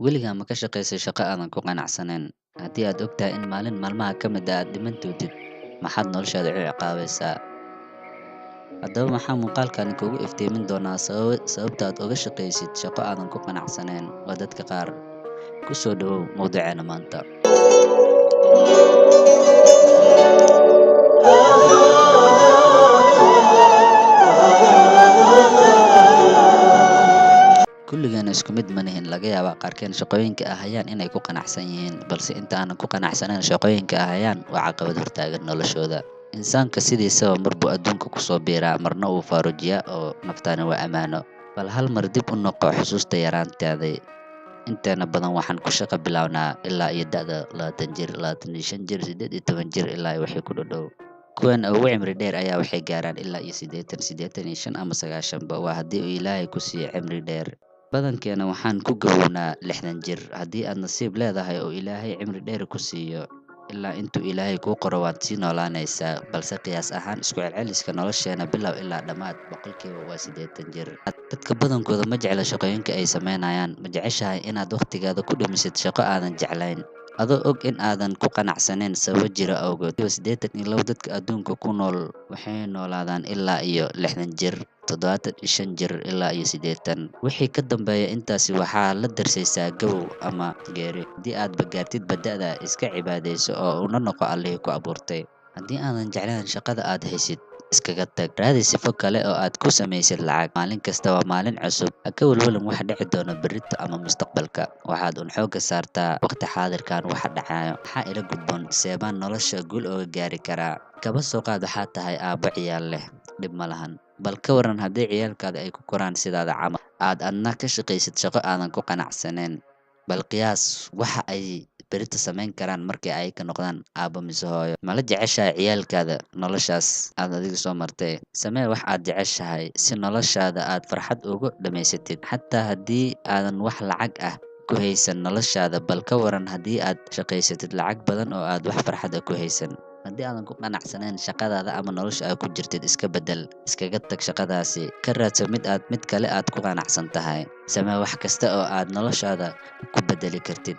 Weligaa ma ka shaqaysay shaqo aadan ku qanacsanayn? Haddii aad ogtahay in maalin maalmaha ka mid ah aad dhiman doontid, maxaad noloshaada u ciqaabaysaa? Haddaba waxaan muuqaalkani kugu iftiimin doonaa sababta aad uga shaqaysid shaqo aadan ku qanacsanayn waa dadka qaar. Ku soo dhawow mowduuceena maanta. Kulligeena isku mid ma nihin. Laga yaabaa qaarkeen shaqooyinka ay hayaan inay ku qanacsan yihiin, balse inta aanan ku qanacsanayn shaqooyinka ay hayaan waa caqabad hortaagan noloshooda. Insaanka sidiisaba mar buu adduunka ku soo biiraa, marna wuu faarujiyaa oo naftaani waa ammaano. Bal hal mar dib u noqo xusuusta yaraantaadii. Inteena badan waxaan ku shaqo bilownaa ilaa iyo da'da 20 jir, 25 jir, 18 jir ilaa iyo wixii ku dhow. Kuwan ugu cimri dheer ayaa waxay gaaraan ilaa iyo 80, 85 ama 90 ba. Waa haddii uu Ilaahay ku siiyo cimri dheer. Badankeena waxaan ku gabownaa 60 jir. Haddii aad nasiib leedahay oo Ilaahay cimri dheer ku siiyo, ilaa intuu Ilaahay kuu qoro waad sii noolaanaysaa, balse qiyaas ahaan isku celceliska nolosheena bilow ilaa dhammaad boqolkiiba waa 80 jir. Dadka badankooda ma jecla shaqooyinka ay sameynayaan. Ma jeceshahay inaad waqtigaada ku dhumisid shaqo aadan jeclayn, adoo og in aadan ku qanacsanayn sababo jira awgood? 82 dadka adduunka ku nool waxay noolaadaan ilaa iyo 60 jir, 75 jir ilaa iyo 80. Wixii ka dambeeya intaasi waxaa la darsaysaa gabow ama geeri. Haddii aad gaartid da'da, iska cibaadayso oo una noqo Allihii ku abuurtay. Haddii aadan jeclayn shaqada aad haysid, iskaga tag. Raadi sifo kale oo aad ku samaysid lacag. Maalin kasta waa maalin cusub. Ha ka walwalin waxa dhici doona berrito ama mustaqbalka. Waxaad xoogga saartaa waqti xaadirkan waxa dhacayo. Maxaa ila gudboon? See baan nolosha guul uga gaari karaa? Kaba soo qaad waxaad tahay aabbo ciyaal leh. Dhib ma lahan. Bal ka waran haddii ciyaalkaada ay ku koraan sidaada camal, aad adna ka shaqaysid shaqo aadan ku qanacsanayn. Bal qiyaas waxa ay berrito samayn karaan markii ay ka noqdaan aabbo mise hooyo. Ma la jeceshahay ciyaalkaada noloshaas aad adiga soo martay? Samee wax aad jeceshahay si noloshaada aad farxad ugu dhamaysatid. Xataa haddii aadan wax lacag ah ku haysan noloshaada, bal ka waran haddii aad shaqaysatid lacag badan oo aad wax farxad ah ku haysan. Haddii aadan ku qanacsanayn shaqadaada ama nolosha aad ku jirtid, iska beddel. Iskaga tag shaqadaasi. Ka raadso mid kale aad ku qanacsan tahay. Samee wax kasta oo aad noloshaada ku beddeli kartid.